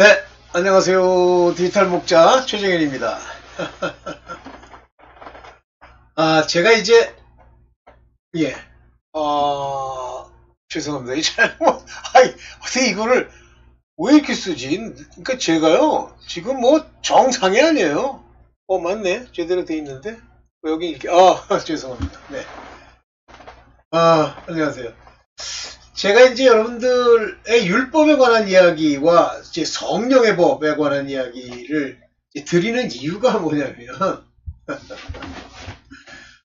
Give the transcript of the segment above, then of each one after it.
네, 안녕하세요. 디지털 목자 최정현입니다. 제가 이제, 예, 죄송합니다. 이 잘못, 어떻게 이거를 왜 이렇게 쓰지? 그러니까 제가요, 지금 뭐 정상이 아니에요. 맞네. 제대로 돼 있는데. 왜 여기 이렇게, 죄송합니다. 네. 안녕하세요. 제가 이제 여러분들의 율법에 관한 이야기와 이제 성령의 법에 관한 이야기를 이제 드리는 이유가 뭐냐면,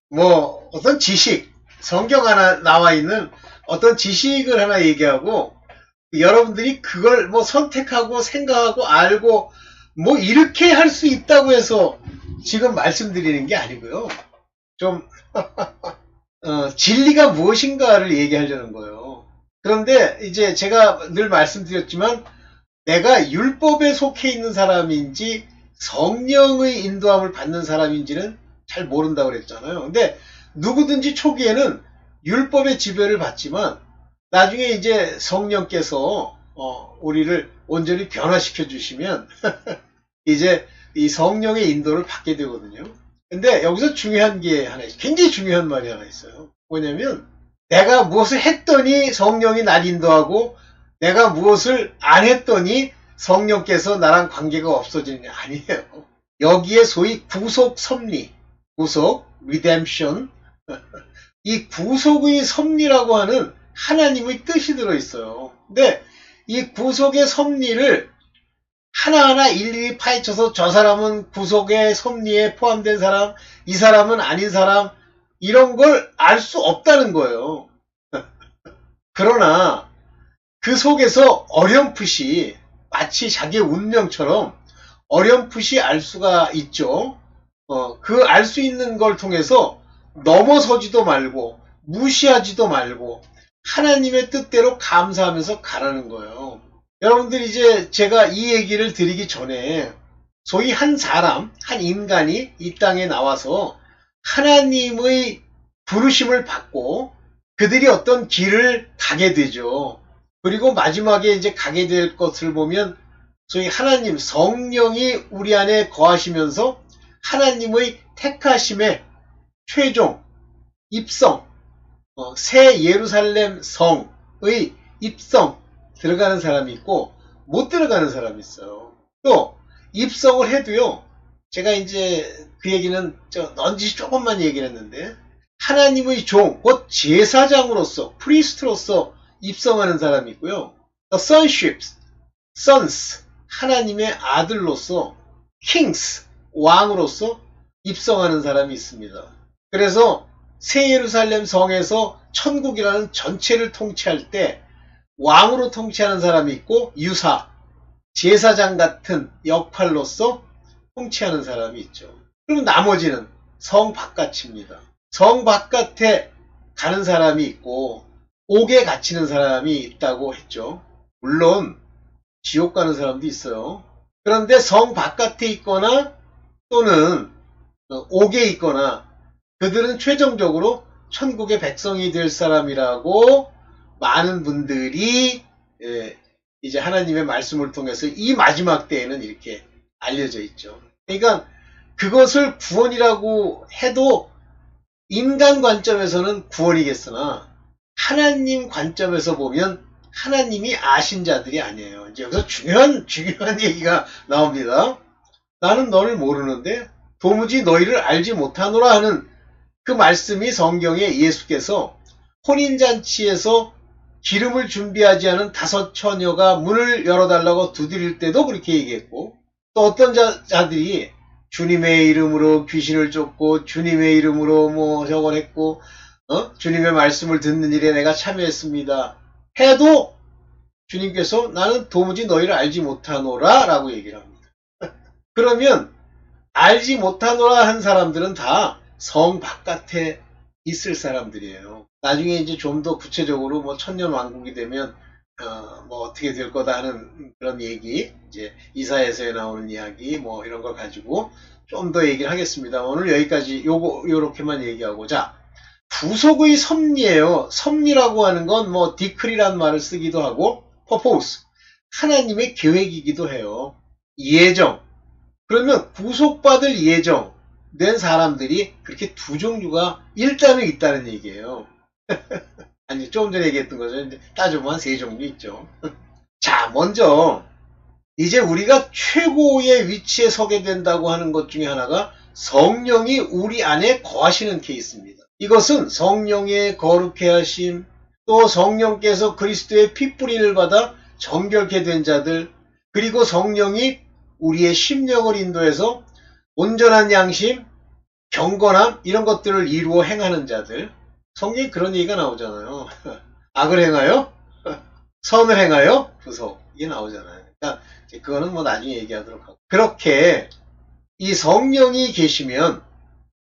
뭐, 어떤 지식, 성경 하나 나와 있는 어떤 지식을 하나 얘기하고, 여러분들이 그걸 뭐 선택하고 생각하고 알고, 뭐 이렇게 할 수 있다고 해서 지금 말씀드리는 게 아니고요. 좀, 진리가 무엇인가를 얘기하려는 거예요. 그런데 이제 제가 늘 말씀드렸지만 내가 율법에 속해 있는 사람인지 성령의 인도함을 받는 사람인지는 잘 모른다고 그랬잖아요. 근데 누구든지 초기에는 율법의 지배를 받지만 나중에 이제 성령께서 우리를 온전히 변화시켜 주시면 이제 이 성령의 인도를 받게 되거든요. 근데 여기서 중요한 게 하나 있어요. 굉장히 중요한 말이 하나 있어요. 뭐냐면 내가 무엇을 했더니 성령이 날 인도하고 내가 무엇을 안 했더니 성령께서 나랑 관계가 없어지느냐. 아니에요. 여기에 소위 구속 섭리, 구속, redemption, 이 구속의 섭리라고 하는 하나님의 뜻이 들어있어요. 근데 이 구속의 섭리를 하나하나 일일이 파헤쳐서 저 사람은 구속의 섭리에 포함된 사람, 이 사람은 아닌 사람, 이런 걸 알 수 없다는 거예요. 그러나 그 속에서 어렴풋이 마치 자기의 운명처럼 어렴풋이 알 수가 있죠. 그 알 수 있는 걸 통해서 넘어서지도 말고 무시하지도 말고 하나님의 뜻대로 감사하면서 가라는 거예요. 여러분들 이제 제가 이 얘기를 드리기 전에 소위 한 사람, 한 인간이 이 땅에 나와서 하나님의 부르심을 받고 그들이 어떤 길을 가게 되죠. 그리고 마지막에 이제 가게 될 것을 보면 소위 하나님, 성령이 우리 안에 거하시면서 하나님의 택하심의 최종, 입성, 새 예루살렘 성의 입성 들어가는 사람이 있고 못 들어가는 사람이 있어요. 또 입성을 해도요. 제가 이제 그 얘기는 넌지 조금만 얘기를 했는데 하나님의 종, 곧 제사장으로서 프리스트로서 입성하는 사람이 있고요. The sonship, sons, 하나님의 아들로서 kings, 왕으로서 입성하는 사람이 있습니다. 그래서 새 예루살렘 성에서 천국이라는 전체를 통치할 때 왕으로 통치하는 사람이 있고 유사, 제사장 같은 역할로서 통치하는 사람이 있죠. 그럼 나머지는 성 바깥입니다. 성 바깥에 가는 사람이 있고 옥에 갇히는 사람이 있다고 했죠. 물론 지옥 가는 사람도 있어요. 그런데 성 바깥에 있거나 또는 옥에 있거나 그들은 최종적으로 천국의 백성이 될 사람이라고 많은 분들이 이제 하나님의 말씀을 통해서 이 마지막 때에는 이렇게 알려져 있죠. 그러니까 그것을 구원이라고 해도 인간 관점에서는 구원이겠으나 하나님 관점에서 보면 하나님이 아신 자들이 아니에요. 이제 여기서 중요한 얘기가 나옵니다. 나는 너를 모르는데 도무지 너희를 알지 못하노라 하는 그 말씀이 성경에 예수께서 혼인잔치에서 기름을 준비하지 않은 5 처녀가 문을 열어달라고 두드릴 때도 그렇게 얘기했고 또 어떤 자들이 주님의 이름으로 귀신을 쫓고 주님의 이름으로 뭐 저걸 했고 주님의 말씀을 듣는 일에 내가 참여했습니다. 해도 주님께서 나는 도무지 너희를 알지 못하노라 라고 얘기를 합니다. 그러면 알지 못하노라 한 사람들은 다 성 바깥에 있을 사람들이에요. 나중에 이제 좀 더 구체적으로 뭐 천년 왕국이 되면 뭐 어떻게 될 거다 하는 그런 얘기, 이제 이사야서에 나오는 이야기 뭐 이런 걸 가지고 좀 더 얘기를 하겠습니다. 오늘 여기까지 요렇게만 얘기하고, 자, 구속의 섭리예요. 섭리라고 하는 건 뭐 디크리라는 말을 쓰기도 하고 purpose, 하나님의 계획이기도 해요. 예정. 그러면 구속받을 예정된 사람들이 그렇게 두 종류가 일단은 있다는 얘기예요. 아니, 조금 전에 얘기했던 거죠. 이제 따져보면 한 세 종류 있죠. 자, 먼저 이제 우리가 최고의 위치에 서게 된다고 하는 것 중에 하나가 성령이 우리 안에 거하시는 케이스입니다. 이것은 성령의 거룩해 하심, 또 성령께서 그리스도의 핏뿌리를 받아 정결케 된 자들, 그리고 성령이 우리의 심령을 인도해서 온전한 양심, 경건함 이런 것들을 이루어 행하는 자들. 성경에 그런 얘기가 나오잖아요. 악을 행하여 선을 행하여 구속, 이게 나오잖아요. 그러니까 그거는 뭐 나중에 얘기하도록 하고, 그렇게 이 성령이 계시면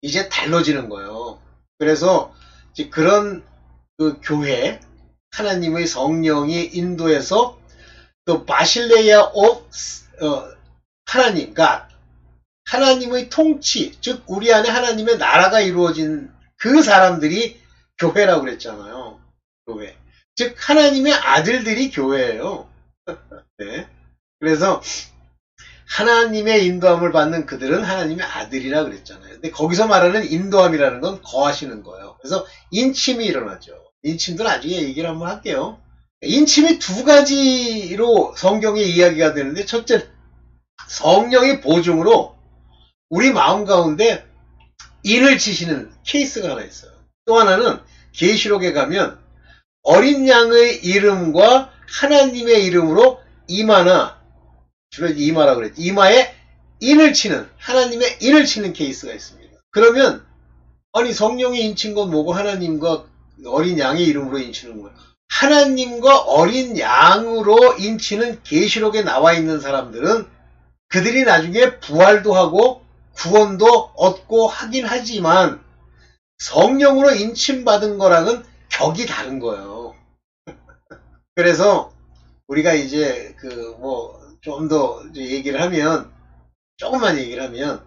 이제 달라지는 거예요. 그래서 이제 그런 그 교회, 하나님의 성령이 인도해서 또 바실레이아 하나님, 그러니까 하나님의 통치, 즉 우리 안에 하나님의 나라가 이루어진 그 사람들이 교회라고 그랬잖아요. 교회. 즉 하나님의 아들들이 교회예요. 네. 그래서 하나님의 인도함을 받는 그들은 하나님의 아들이라 그랬잖아요. 근데 거기서 말하는 인도함이라는 건 거하시는 거예요. 그래서 인침이 일어나죠. 인침도 나중에 얘기를 한번 할게요. 인침이 두 가지로 성경에 이야기가 되는데, 첫째, 성령의 보증으로 우리 마음 가운데 인을 치시는 케이스가 하나 있어요. 또 하나는 계시록에 가면 어린 양의 이름과 하나님의 이름으로 이마나, 주로 이마라고 그랬지, 이마에 인을 치는, 하나님의 인을 치는 케이스가 있습니다. 그러면 아니 성령이 인친 건 뭐고 하나님과 어린 양의 이름으로 인치는 거야. 하나님과 어린 양으로 인치는 계시록에 나와 있는 사람들은 그들이 나중에 부활도 하고 구원도 얻고 하긴 하지만 성령으로 인침받은 거랑은 격이 다른 거예요. 그래서 우리가 이제 좀 더 얘기를 하면, 조금만 얘기를 하면,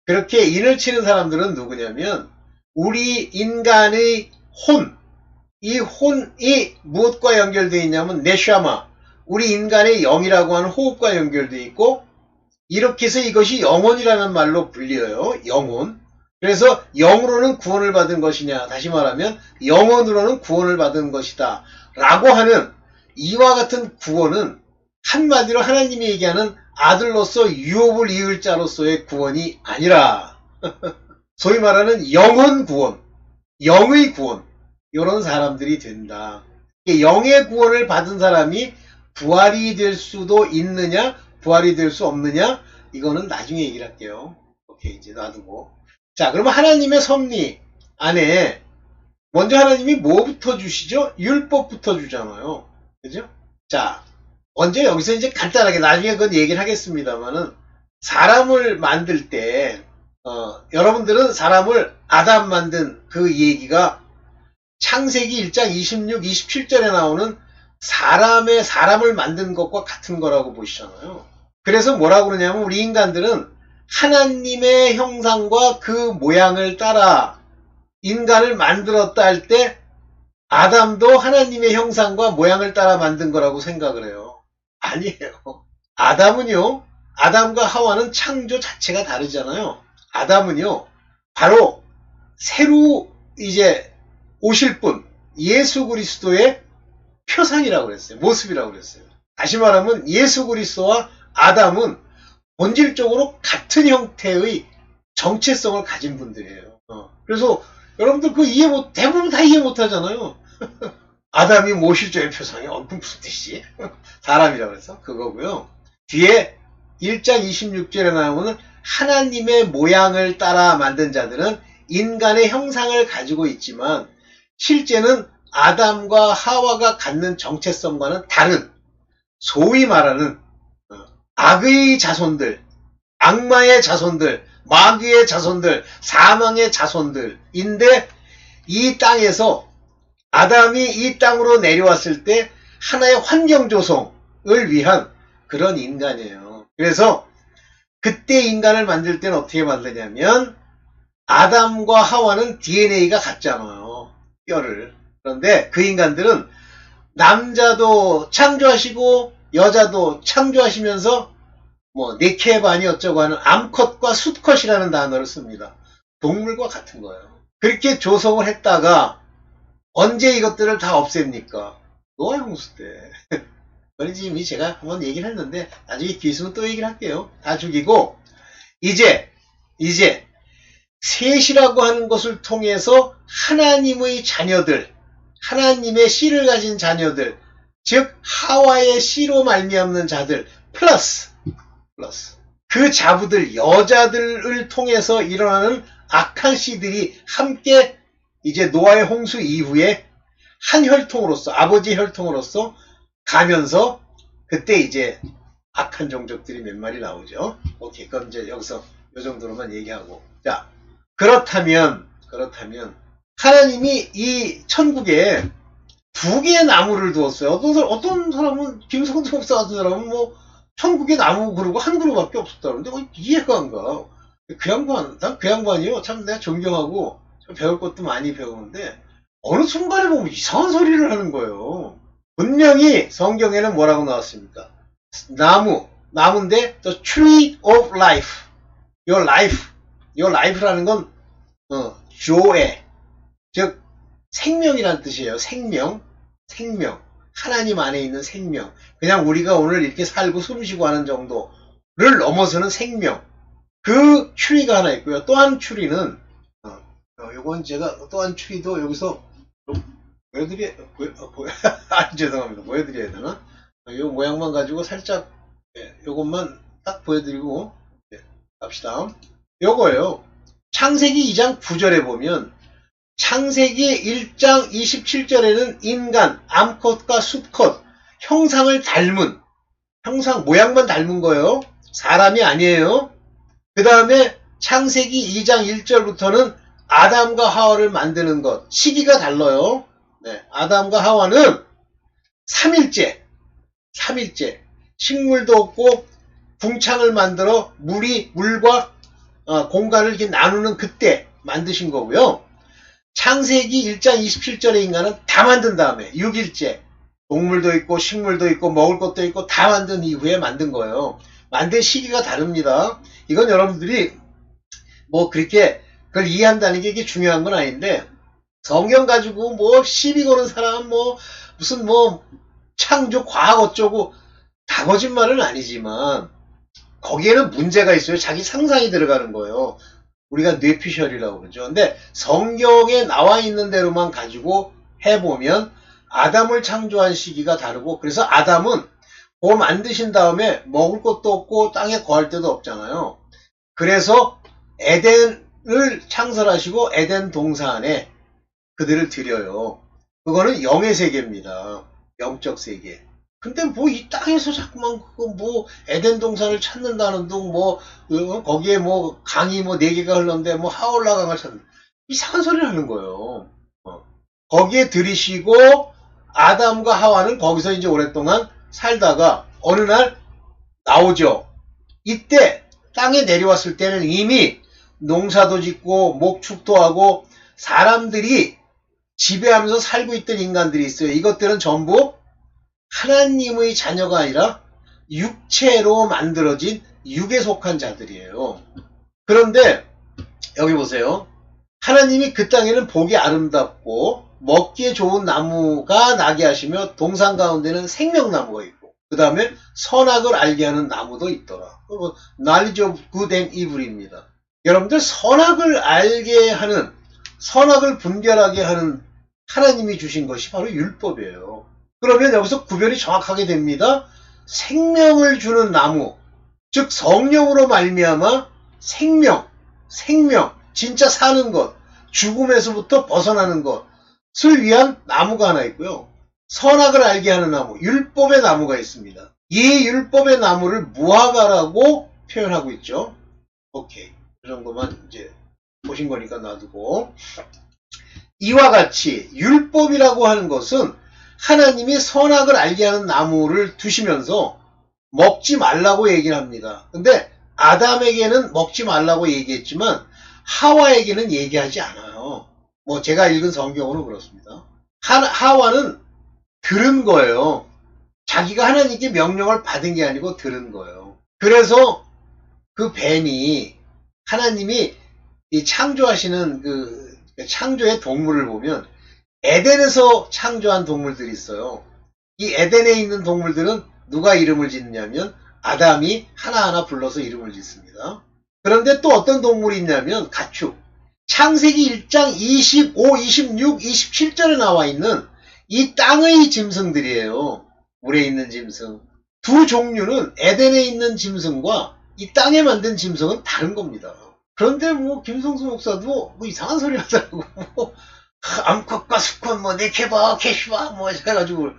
그렇게 인을 치는 사람들은 누구냐면 우리 인간의 혼, 이 혼이 무엇과 연결되어 있냐면 네샤마, 우리 인간의 영이라고 하는 호흡과 연결되어 있고, 이렇게 해서 이것이 영혼이라는 말로 불려요. 영혼. 그래서 영으로는 구원을 받은 것이냐, 다시 말하면 영혼으로는 구원을 받은 것이다 라고 하는 이와 같은 구원은 한마디로 하나님이 얘기하는 아들로서 유업을 이을 자로서의 구원이 아니라 소위 말하는 영혼 구원, 영의 구원, 이런 사람들이 된다. 영의 구원을 받은 사람이 부활이 될 수도 있느냐, 부활이 될 수 없느냐, 이거는 나중에 얘기를 할게요. 오케이, 이제 놔두고. 자, 그러면 하나님의 섭리 안에 먼저 하나님이 뭐부터 주시죠? 율법부터 주잖아요. 그죠? 자, 먼저 여기서 이제 간단하게, 나중에 그건 얘기를 하겠습니다만은, 사람을 만들 때 여러분들은 사람을 아담 만든 그 얘기가 창세기 1장 26, 27절에 나오는 사람을 만든 것과 같은 거라고 보시잖아요. 그래서 뭐라고 그러냐면 우리 인간들은 하나님의 형상과 그 모양을 따라 인간을 만들었다 할 때 아담도 하나님의 형상과 모양을 따라 만든 거라고 생각을 해요. 아니에요. 아담은요, 아담과 하와는 창조 자체가 다르잖아요. 아담은요, 바로 새로 이제 오실 분, 예수 그리스도의 표상이라고 그랬어요. 모습이라고 그랬어요. 다시 말하면 예수 그리스도와 아담은 본질적으로 같은 형태의 정체성을 가진 분들이에요. 그래서 여러분들 대부분 다 이해 못 하잖아요. 아담이 모실조의 표상이 무슨 뜻이지? 사람이라고 해서 그거고요. 뒤에 1장 26절에 나오는 하나님의 모양을 따라 만든 자들은 인간의 형상을 가지고 있지만 실제는 아담과 하와가 갖는 정체성과는 다른, 소위 말하는 악의 자손들, 악마의 자손들, 마귀의 자손들, 사망의 자손들인데, 이 땅에서 아담이 이 땅으로 내려왔을 때 하나의 환경 조성을 위한 그런 인간이에요. 그래서 그때 인간을 만들 때는 어떻게 만드냐면 아담과 하와는 DNA가 같잖아요. 뼈를. 그런데 그 인간들은 남자도 창조하시고 여자도 창조하시면서 뭐 네케 반이 어쩌고 하는 암컷과 수컷이라는 단어를 씁니다. 동물과 같은 거예요. 그렇게 조성을 했다가 언제 이것들을 다 없앱니까? 노아 홍수 때. 그런지 이미 제가 한번 얘기를 했는데 나중에 기회 있으면 또 얘기를 할게요. 다 죽이고 이제 셋이라고 하는 것을 통해서 하나님의 자녀들, 하나님의 씨를 가진 자녀들, 즉 하와의 씨로 말미암는 자들 플러스 그 자부들, 여자들을 통해서 일어나는 악한 씨들이 함께 이제 노아의 홍수 이후에 한 혈통으로서, 아버지 혈통으로서 가면서 그때 이제 악한 종족들이 몇 마리 나오죠. 오케이, 그럼 이제 여기서 이 정도로만 얘기하고. 자, 그렇다면 하나님이 이 천국에 두 개의 나무를 두었어요. 어떤 사람은 김성태 목사 같은 사람은 뭐 천국에 나무 그루고 한 그루밖에 없었다는데 이해가 안 가. 난 그 양반이요. 참 내가 존경하고 배울 것도 많이 배우는데 어느 순간에 보면 이상한 소리를 하는 거예요. 분명히 성경에는 뭐라고 나왔습니까? 나무인데 the tree of life, your life라는 건 조에, 즉 생명이란 뜻이에요. 생명. 하나님 안에 있는 생명. 그냥 우리가 오늘 이렇게 살고 숨쉬고 하는 정도를 넘어서는 생명. 그 추리가 하나 있고요. 또 한 추리는 요건 제가 또 한 추리도 여기서 죄송합니다. 보여드려야 되나? 요 모양만 가지고 살짝 요것만 딱 보여드리고 갑시다. 요거예요. 창세기 2장 9절에 보면 창세기 1장 27절에는 인간, 암컷과 수컷, 형상을 닮은, 모양만 닮은 거예요. 사람이 아니에요. 그 다음에 창세기 2장 1절부터는 아담과 하와를 만드는 것, 시기가 달라요. 네, 아담과 하와는 3일째, 식물도 없고 궁창을 만들어 물과 공간을 이렇게 나누는 그때 만드신 거고요. 창세기 1장 27절의 인간은 다 만든 다음에 6일째 동물도 있고 식물도 있고 먹을 것도 있고 다 만든 이후에 만든 거예요. 만든 시기가 다릅니다. 이건 여러분들이 뭐 그렇게 그걸 이해한다는 게 이게 중요한 건 아닌데 성경 가지고 뭐 시비 거는 사람 무슨 창조 과학 어쩌고 다 거짓말은 아니지만 거기에는 문제가 있어요. 자기 상상이 들어가는 거예요. 우리가 뇌피셜이라고 그러죠. 근데 성경에 나와 있는 대로만 가지고 해보면 아담을 창조한 시기가 다르고 그래서 아담은 뭐 만드신 다음에 먹을 것도 없고 땅에 거할 데도 없잖아요. 그래서 에덴을 창설하시고 에덴 동산에 그들을 들여요. 그거는 영의 세계입니다. 영적 세계. 근데 이 땅에서 자꾸만 에덴 동산을 찾는다는 둥 거기에 강이 4개가 흘렀는데 하올라강을 찾는 이상한 소리를 하는 거예요. 거기에 들이시고 아담과 하와는 거기서 이제 오랫동안 살다가 어느 날 나오죠. 이때 땅에 내려왔을 때는 이미 농사도 짓고 목축도 하고 사람들이 지배하면서 살고 있던 인간들이 있어요. 이것들은 전부 하나님의 자녀가 아니라 육체로 만들어진 육에 속한 자들이에요. 그런데 여기 보세요. 하나님이 그 땅에는 보기 아름답고 먹기에 좋은 나무가 나게 하시며 동산 가운데는 생명나무가 있고 그 다음에 선악을 알게 하는 나무도 있더라. knowledge of good and evil입니다. 여러분들 선악을 알게 하는, 선악을 분별하게 하는 하나님이 주신 것이 바로 율법이에요. 그러면 여기서 구별이 정확하게 됩니다. 생명을 주는 나무, 즉 성령으로 말미암아 생명, 진짜 사는 것, 죽음에서부터 벗어나는 것을 위한 나무가 하나 있고요. 선악을 알게 하는 나무, 율법의 나무가 있습니다. 이 율법의 나무를 무화과라고 표현하고 있죠. 오케이. 그 정도만 이제 보신 거니까 놔두고. 이와 같이 율법이라고 하는 것은 하나님이 선악을 알게 하는 나무를 두시면서 먹지 말라고 얘기를 합니다. 근데 아담에게는 먹지 말라고 얘기했지만 하와에게는 얘기하지 않아요. 제가 읽은 성경으로 그렇습니다. 하와는 들은 거예요. 자기가 하나님께 명령을 받은 게 아니고 들은 거예요. 그래서 그 뱀이 하나님이 이 창조하시는 그 창조의 동물을 보면 에덴에서 창조한 동물들이 있어요. 이 에덴에 있는 동물들은 누가 이름을 짓냐면 아담이 하나하나 불러서 이름을 짓습니다. 그런데 또 어떤 동물이 있냐면 가축. 창세기 1장 25, 26, 27절에 나와 있는 이 땅의 짐승들이에요. 물에 있는 짐승. 두 종류는 에덴에 있는 짐승과 이 땅에 만든 짐승은 다른 겁니다. 그런데 뭐 김성수 목사도 뭐 이상한 소리 하더라고. 뭐 암컷과 수컷 뭐 네케바 캐시바 뭐 해가지고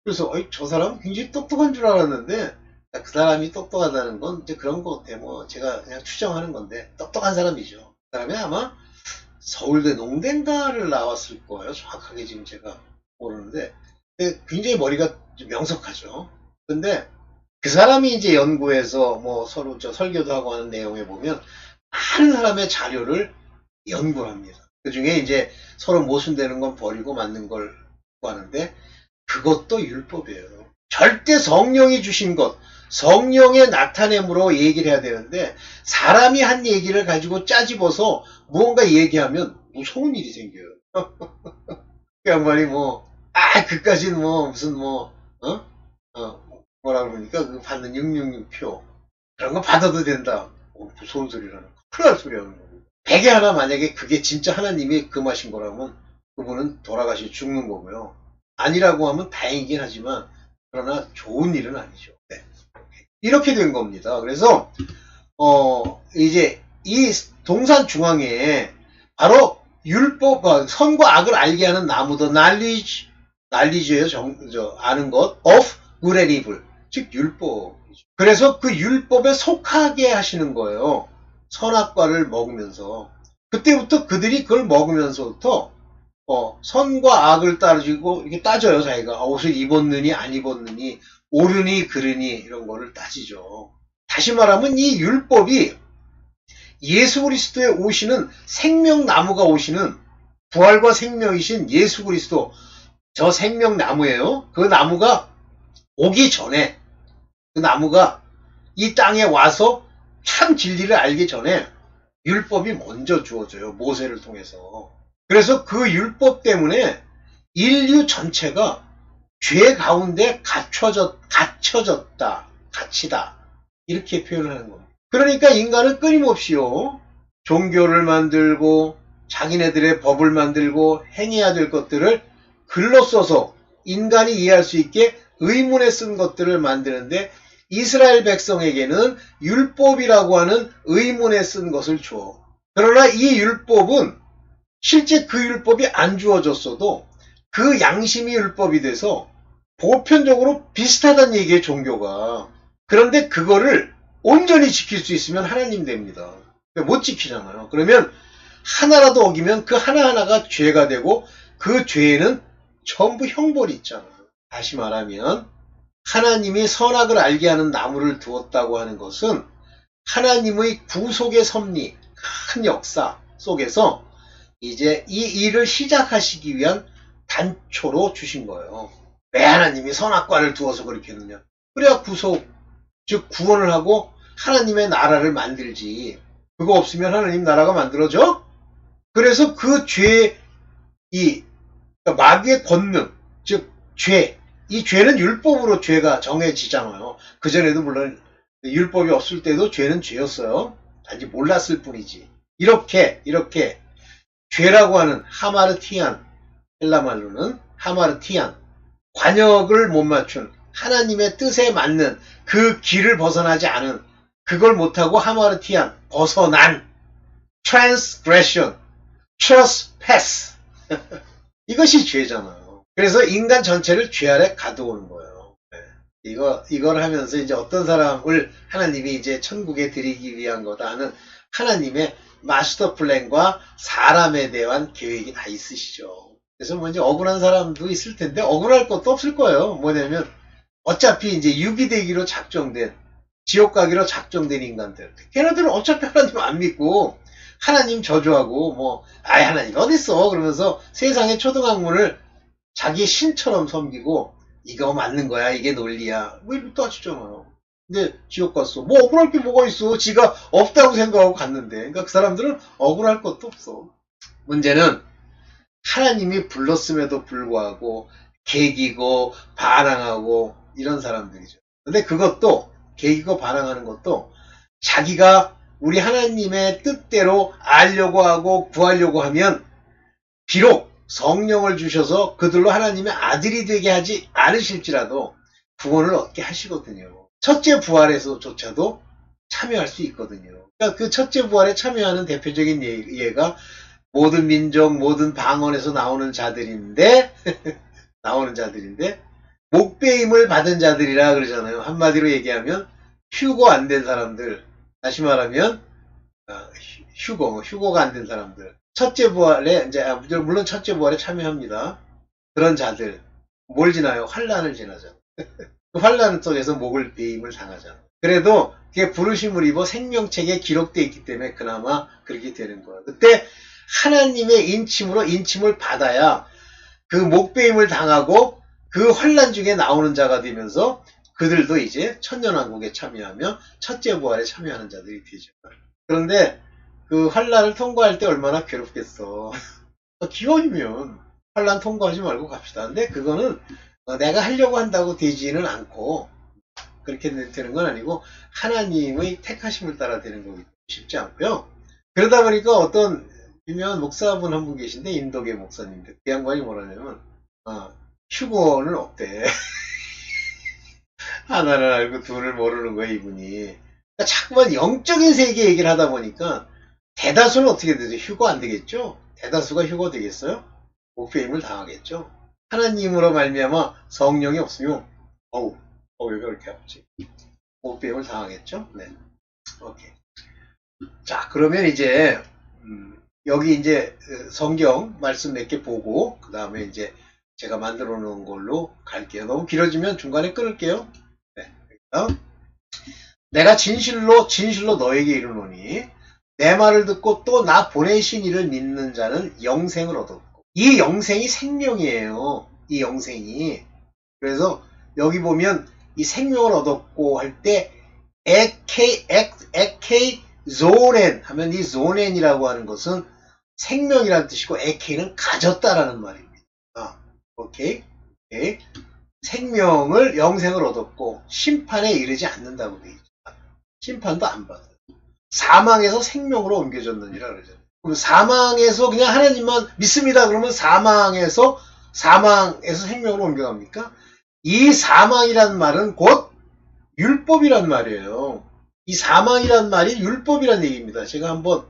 그래서 저 사람은 굉장히 똑똑한 줄 알았는데 그 사람이 똑똑하다는 건 이제 그런 거 같아. 뭐 제가 그냥 추정하는 건데 똑똑한 사람이죠. 그 사람이 아마 서울대 농대인가를 나왔을 거예요. 정확하게 지금 제가 모르는데 굉장히 머리가 좀 명석하죠. 근데 그 사람이 이제 연구해서 뭐 서로 설교도 하고 하는 내용에 보면 많은 사람의 자료를 연구를 합니다. 그 중에 이제 서로 모순되는 건 버리고 맞는 걸 구하는데 그것도 율법이에요. 절대 성령이 주신 것, 성령의 나타냄으로 얘기를 해야 되는데 사람이 한 얘기를 가지고 짜집어서 무언가 얘기하면 무서운 일이 생겨요. 그 양반이 그까지는 무슨 뭐라 그러니까 그 받는 666표 그런 거 받아도 된다. 무서운 소리라는 거. 큰일 날 소리 하는 거고. 베개 하나 만약에 그게 진짜 하나님이 금하신 거라면 그분은 돌아가시 죽는 거고요. 아니라고 하면 다행이긴 하지만 그러나 좋은 일은 아니죠. 네. 이렇게 된 겁니다. 그래서 이제 이 동산 중앙에 바로 율법, 선과 악을 알게 하는 나무도 knowledge예요. 아는 것, of good and evil, 즉 율법. 그래서 그 율법에 속하게 하시는 거예요. 선악과를 먹으면서. 그때부터 그들이 그걸 먹으면서부터 선과 악을 따지고 이렇게 따져요. 자기가 옷을 입었느니 안 입었느니 옳으니 그르니 이런 거를 따지죠. 다시 말하면 이 율법이 예수 그리스도의 오시는 생명나무가 오시는 부활과 생명이신 예수 그리스도 저 생명나무예요. 그 나무가 오기 전에 그 나무가 이 땅에 와서 참 진리를 알기 전에 율법이 먼저 주어져요. 모세를 통해서. 그래서 그 율법 때문에 인류 전체가 죄 가운데 갇혀졌다. 갇히다. 이렇게 표현을 하는 겁니다. 그러니까 인간은 끊임없이요. 종교를 만들고 자기네들의 법을 만들고 행해야 될 것들을 글로 써서 인간이 이해할 수 있게 의문에 쓴 것들을 만드는데 이스라엘 백성에게는 율법이라고 하는 의문에 쓴 것을 줘. 그러나 이 율법은 실제 그 율법이 안 주어졌어도 그 양심이 율법이 돼서 보편적으로 비슷하다는 얘기예요, 종교가. 그런데 그거를 온전히 지킬 수 있으면 하나님 됩니다. 못 지키잖아요. 그러면 하나라도 어기면 그 하나하나가 죄가 되고 그 죄에는 전부 형벌이 있잖아요. 다시 말하면 하나님이 선악을 알게 하는 나무를 두었다고 하는 것은 하나님의 구속의 섭리, 큰 역사 속에서 이제 이 일을 시작하시기 위한 단초로 주신 거예요. 왜 하나님이 선악과를 두어서 그렇게 했느냐. 그래야 구속, 즉 구원을 하고 하나님의 나라를 만들지. 그거 없으면 하나님 나라가 만들어져? 그래서 그 죄, 마귀의 권능, 즉 죄, 이 죄는 율법으로 죄가 정해지잖아요. 그전에도 물론 율법이 없을 때도 죄는 죄였어요. 단지 몰랐을 뿐이지. 이렇게 죄라고 하는 하마르티안, 헬라말로는 하마르티안, 관역을 못 맞춘 하나님의 뜻에 맞는 그 길을 벗어나지 않은 그걸 못하고 하마르티안, 벗어난 transgression, trespass 이것이 죄잖아요. 그래서 인간 전체를 죄 아래 가두는 거예요. 이걸 하면서 이제 어떤 사람을 하나님이 이제 천국에 들이기 위한 거다 하는 하나님의 마스터 플랜과 사람에 대한 계획이 다 있으시죠. 그래서 뭐 이제 억울한 사람도 있을 텐데 억울할 것도 없을 거예요. 뭐냐면 어차피 이제 유기되기로 작정된 지옥 가기로 작정된 인간들. 걔네들은 어차피 하나님 안 믿고 하나님 저주하고 하나님 어딨어 그러면서 세상의 초등학문을 자기 신처럼 섬기고 이거 맞는 거야. 이게 논리야. 뭐 이렇게 따지잖아요. 근데 지옥 갔어. 뭐 억울할 게 뭐가 있어. 지가 없다고 생각하고 갔는데. 그러니까 그 사람들은 억울할 것도 없어. 문제는 하나님이 불렀음에도 불구하고 개기고 반항하고 이런 사람들이죠. 근데 그것도 개기고 반항하는 것도 자기가 우리 하나님의 뜻대로 알려고 하고 구하려고 하면 비록 성령을 주셔서 그들로 하나님의 아들이 되게 하지 않으실지라도 구원을 얻게 하시거든요. 첫째 부활에서조차도 참여할 수 있거든요. 그러니까 그 첫째 부활에 참여하는 대표적인 예가 모든 민족, 모든 방언에서 나오는 자들인데 목배임을 받은 자들이라 그러잖아요. 한마디로 얘기하면 휴거 안 된 사람들, 다시 말하면 휴거가 안 된 사람들. 첫째 부활에 이제 물론 첫째 부활에 참여합니다. 그런 자들 뭘 지나요? 환란을 지나죠. 그 환란 속에서 목을 베임을 당하잖아. 그래도 그게 부르심을 입어 생명책에 기록되어 있기 때문에 그나마 그렇게 되는 거야. 그때 하나님의 인침을 받아야 그 목베임을 당하고 그 환란 중에 나오는 자가 되면서 그들도 이제 천년왕국에 참여하며 첫째 부활에 참여하는 자들이 되죠. 그런데 그 환란을 통과할 때 얼마나 괴롭겠어. 기원이면 환란 통과하지 말고 갑시다. 근데 그거는 내가 하려고 한다고 되지는 않고 그렇게 되는 건 아니고 하나님의 택하심을 따라 되는 거기 때문에 쉽지 않고요. 그러다 보니까 어떤 유명한 목사분 한 분 계신데 인도계 목사님인데 그 양반이 뭐라냐면 휴거는 없대. 하나를 알고 둘을 모르는 거야 이분이. 그러니까 자꾸만 영적인 세계 얘기를 하다 보니까 대다수는 어떻게 되죠? 휴거 안 되겠죠? 대다수가 휴거 되겠어요? 목배임을 당하겠죠? 하나님으로 말미암아 성령이 없으면 왜 그렇게 아프지? 목배임을 당하겠죠? 네. 오케이. 자, 그러면 이제 여기 이제 성경 말씀 몇 개 보고 그 다음에 이제 제가 만들어 놓은 걸로 갈게요. 너무 길어지면 중간에 끊을게요. 네. 내가 진실로 너에게 이르노니 내 말을 듣고 또 나 보내신 이를 믿는 자는 영생을 얻었고 이 영생이 생명이에요. 이 영생이. 그래서 여기 보면 이 생명을 얻었고 할 때 에케 조넨 하면 이 조넨이라고 하는 것은 생명이라는 뜻이고 에케는 가졌다라는 말입니다. 오케이. 생명을 영생을 얻었고 심판에 이르지 않는다고 되어 있죠. 심판도 안 받아요. 사망에서 생명으로 옮겨졌느니라 그러죠. 그럼 사망에서 그냥 하나님만 믿습니다. 그러면 사망에서 생명으로 옮겨갑니까? 이 사망이란 말은 곧 율법이란 말이에요. 이 사망이란 말이 율법이란 얘기입니다. 제가 한번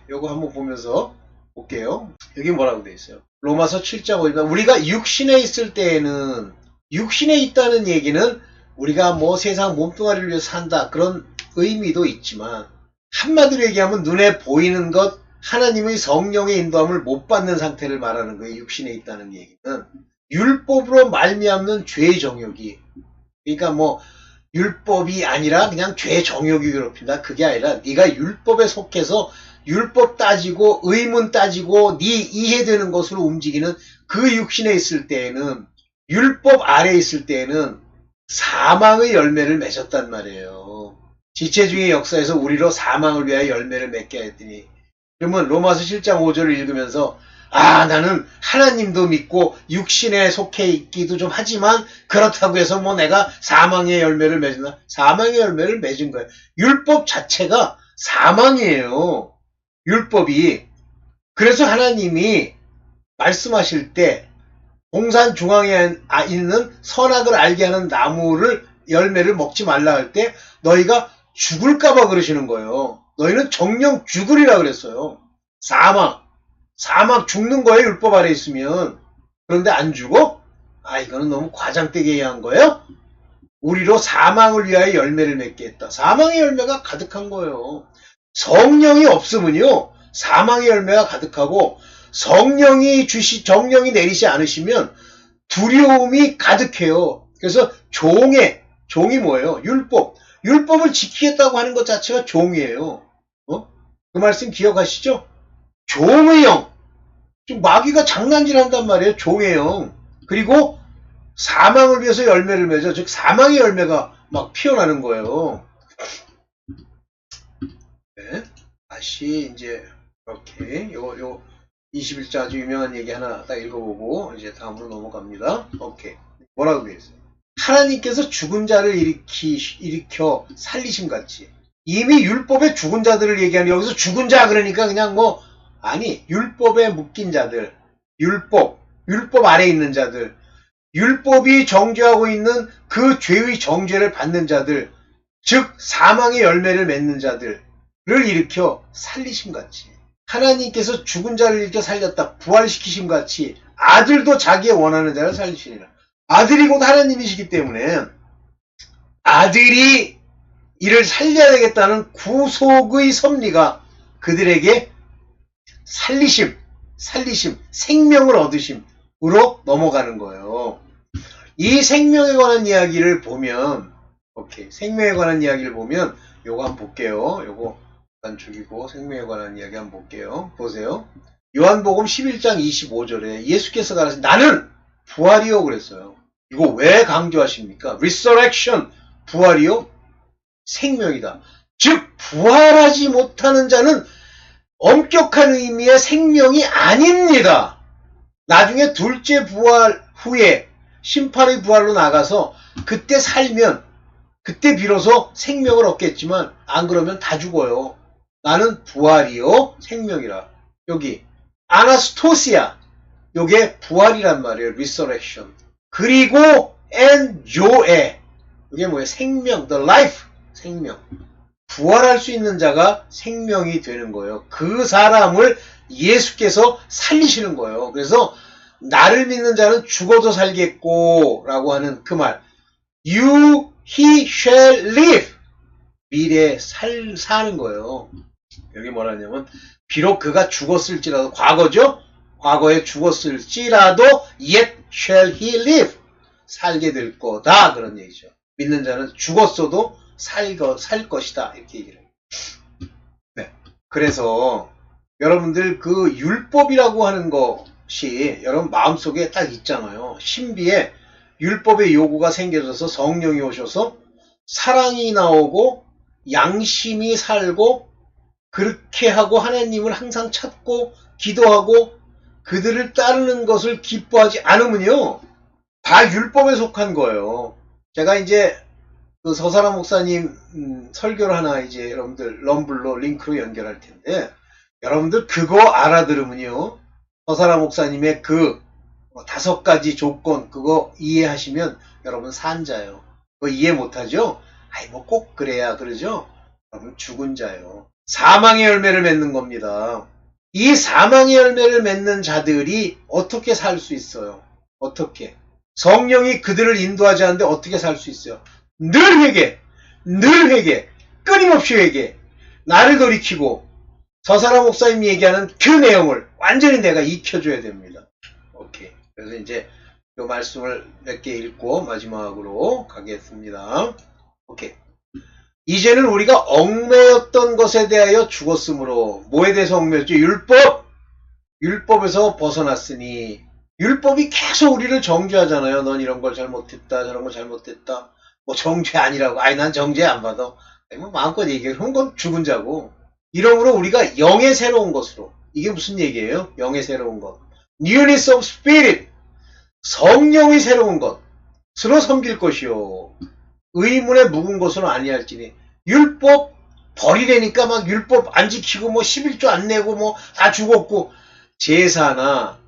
요거 한번 보면서 볼게요. 여기 뭐라고 되어 있어요? 로마서 7장 5절. 우리가 육신에 있을 때에는 육신에 있다는 얘기는 우리가 뭐 세상 몸뚱아리를 위해서 산다 그런 의미도 있지만 한마디로 얘기하면 눈에 보이는 것 하나님의 성령의 인도함을 못 받는 상태를 말하는 거예요. 육신에 있다는 얘기는 율법으로 말미암는 죄의 정욕이 그러니까 뭐 율법이 아니라 그냥 죄 정욕이 괴롭힌다. 그게 아니라 네가 율법에 속해서 율법 따지고 의문 따지고 네 이해되는 것으로 움직이는 그 육신에 있을 때에는 율법 아래에 있을 때에는 사망의 열매를 맺었단 말이에요. 지체주의 역사에서 우리로 사망을 위하여 열매를 맺게 했더니 그러면 로마서 7장 5절을 읽으면서 나는 하나님도 믿고 육신에 속해 있기도 좀 하지만 그렇다고 해서 뭐 내가 사망의 열매를 맺나? 사망의 열매를 맺은 거예요. 율법 자체가 사망이에요. 율법이. 그래서 하나님이 말씀하실 때 동산 중앙에 있는 선악을 알게 하는 나무를 열매를 먹지 말라 할 때 너희가 죽을까봐 그러시는 거예요. 너희는 정령 죽으리라 그랬어요. 사망 죽는 거예요. 율법 아래 있으면. 그런데 안 죽어? 이거는 너무 과장되게 얘기한 거예요. 우리로 사망을 위하여 열매를 맺게 했다. 사망의 열매가 가득한 거예요. 성령이 없으면요. 사망의 열매가 가득하고 정령이 내리지 않으시면 두려움이 가득해요. 그래서 종이 뭐예요? 율법을 지키겠다고 하는 것 자체가 종이에요. 그 말씀 기억하시죠? 종의 영. 마귀가 장난질한단 말이에요. 종의 영. 그리고 사망을 위해서 열매를 맺어. 즉 사망의 열매가 막 피어나는 거예요. 네. 다시 이제 이렇게 요 21장 아주 유명한 얘기 하나 딱 읽어보고 이제 다음으로 넘어갑니다. 오케이. 뭐라고 되어 있어요? 하나님께서 죽은 자를 일으켜 살리심 같이. 이미 율법에 죽은 자들을 얘기하는, 여기서 죽은 자 그러니까 그냥 뭐 아니, 율법에 묶인 자들, 율법 아래에 있는 자들, 율법이 정죄하고 있는 그 죄의 정죄를 받는 자들, 즉 사망의 열매를 맺는 자들을 일으켜 살리심 같이, 하나님께서 죽은 자를 일으켜 살렸다, 부활시키심 같이 아들도 자기의 원하는 자를 살리시리라. 아들이 곧 하나님이시기 때문에 아들이 이를 살려야 되겠다는 구속의 섭리가 그들에게 살리심, 생명을 얻으심으로 넘어가는 거예요. 이 생명에 관한 이야기를 보면, 오케이, 생명에 관한 이야기를 보면 요거 한번 볼게요. 요거 일단 죽이고 생명에 관한 이야기 한번 볼게요. 보세요. 요한복음 11장 25절에 예수께서 가라사대 나는 부활이요 그랬어요. 이거 왜 강조하십니까? Resurrection, 부활이요? 생명이다. 즉 부활하지 못하는 자는 엄격한 의미의 생명이 아닙니다. 나중에 둘째 부활 후에 심판의 부활로 나가서 그때 살면 그때 비로소 생명을 얻겠지만 안 그러면 다 죽어요. 나는 부활이요 생명이라. 여기 아나스토시아, 요게 부활이란 말이에요. Resurrection. 그리고 엔조에, 이게 뭐예요? 생명, the life, 생명. 부활할 수 있는 자가 생명이 되는 거예요. 그 사람을 예수께서 살리시는 거예요. 그래서 나를 믿는 자는 죽어도 살겠고 라고 하는 그 말, he shall live, 미래에 사는 거예요. 여기 뭐라냐면 비록 그가 죽었을지라도, 과거죠? 과거에 죽었을지라도 yet shall he live, 살게 될 거다 그런 얘기죠. 믿는 자는 죽었어도 살 것이다 이렇게 얘기를 해요. 네. 그래서 여러분들 그 율법이라고 하는 것이 여러분 마음속에 딱 있잖아요. 신비에 율법의 요구가 생겨져서 성령이 오셔서 사랑이 나오고 양심이 살고 그렇게 하고 하나님을 항상 찾고 기도하고 그들을 따르는 것을 기뻐하지 않으면요, 다 율법에 속한 거예요. 제가 이제 그 서사람 목사님 설교를 하나 이제 여러분들 럼블로 링크로 연결할 텐데, 여러분들 그거 알아들으면요, 서사람 목사님의 그 5가지 조건 그거 이해하시면 여러분 산자예요. 그거 이해 못하죠? 아이 뭐 꼭 그래야 그러죠? 여러분 죽은 자예요. 사망의 열매를 맺는 겁니다. 이 사망의 열매를 맺는 자들이 어떻게 살 수 있어요? 어떻게? 성령이 그들을 인도하지 않는데 어떻게 살 수 있어요? 늘 회개, 끊임없이 회개, 나를 돌이키고 서사람 목사님이 얘기하는 그 내용을 완전히 내가 익혀줘야 됩니다. 오케이. 그래서 이제 이 말씀을 몇 개 읽고 마지막으로 가겠습니다. 오케이. 이제는 우리가 얽매였던 것에 대하여 죽었으므로, 뭐에 대해서 얽매였죠? 율법에서 벗어났으니. 율법이 계속 우리를 정죄하잖아요. 넌 이런 걸 잘못했다, 저런 걸 잘못했다. 뭐 정죄 아니라고. 아니 난 정죄 안 받아. 아니 뭐 마음껏 얘기해. 그런 건 죽은 자고. 이러므로 우리가 영의 새로운 것으로. 이게 무슨 얘기예요? 영의 새로운 것. Newness of Spirit. 성령의 새로운 것으로 섬길 것이요. 의문에 묵은 것으로 아니할지니. 율법 버리라니까 막 율법 안 지키고 뭐 11조 안 내고 뭐 다 죽었고, 제사나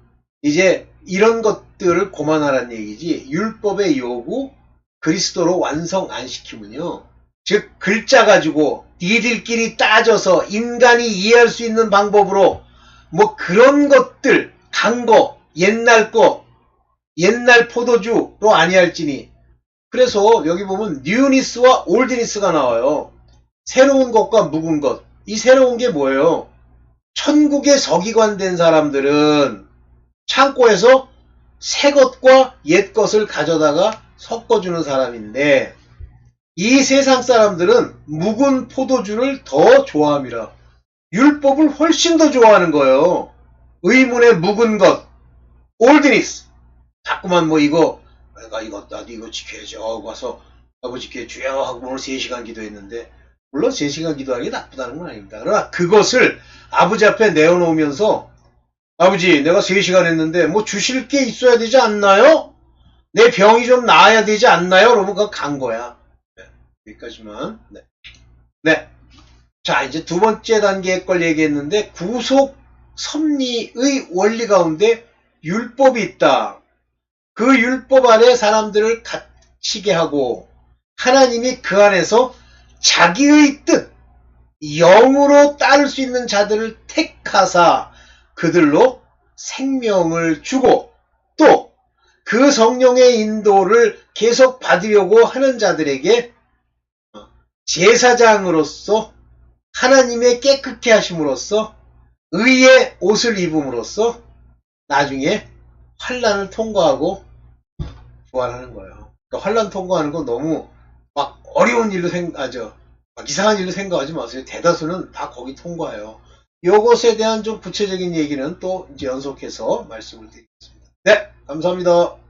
이제 이런 것들을 고만하라는 얘기지, 율법의 요구 그리스도로 완성 안 시키면요, 즉 글자 가지고 니들끼리 따져서 인간이 이해할 수 있는 방법으로 뭐 그런 것들 간거 옛날 포도주로 아니할지니. 그래서 여기 보면 뉴니스와 올드니스가 나와요. 새로운 것과 묵은 것. 이 새로운 게 뭐예요? 천국의 서기관 된 사람들은 창고에서 새 것과 옛 것을 가져다가 섞어주는 사람인데, 이 세상 사람들은 묵은 포도주를 더 좋아함이라. 율법을 훨씬 더 좋아하는 거예요. 의문의 묵은 것, 올드니스. 자꾸만 뭐 이거 내가 나도 이거 지켜야지. 가서 아버지께 주여 하고 오늘 3시간 기도했는데, 물론 3시간 기도하는 게 나쁘다는 건 아닙니다. 그러나 그것을 아버지 앞에 내어놓으면서, 아버지, 내가 3시간 했는데, 뭐 주실 게 있어야 되지 않나요? 내 병이 좀 나아야 되지 않나요? 그러면 그거 간 거야. 네, 여기까지만. 네. 네. 자, 이제 두 번째 단계의 걸 얘기했는데, 구속 섭리의 원리 가운데 율법이 있다. 그 율법 안에 사람들을 갇히게 하고, 하나님이 그 안에서 자기의 뜻, 영으로 따를 수 있는 자들을 택하사 그들로 생명을 주고, 또 그 성령의 인도를 계속 받으려고 하는 자들에게 제사장으로서 하나님의 깨끗게 하심으로써 의의 옷을 입음으로써 나중에 환난을 통과하고 부활하는 거예요. 그러니까 환난 통과하는 건 너무 막 어려운 일로 막 이상한 일로 생각하지 마세요. 대다수는 다 거기 통과해요. 이것에 대한 좀 구체적인 얘기는 또 이제 연속해서 말씀을 드리겠습니다. 네, 감사합니다.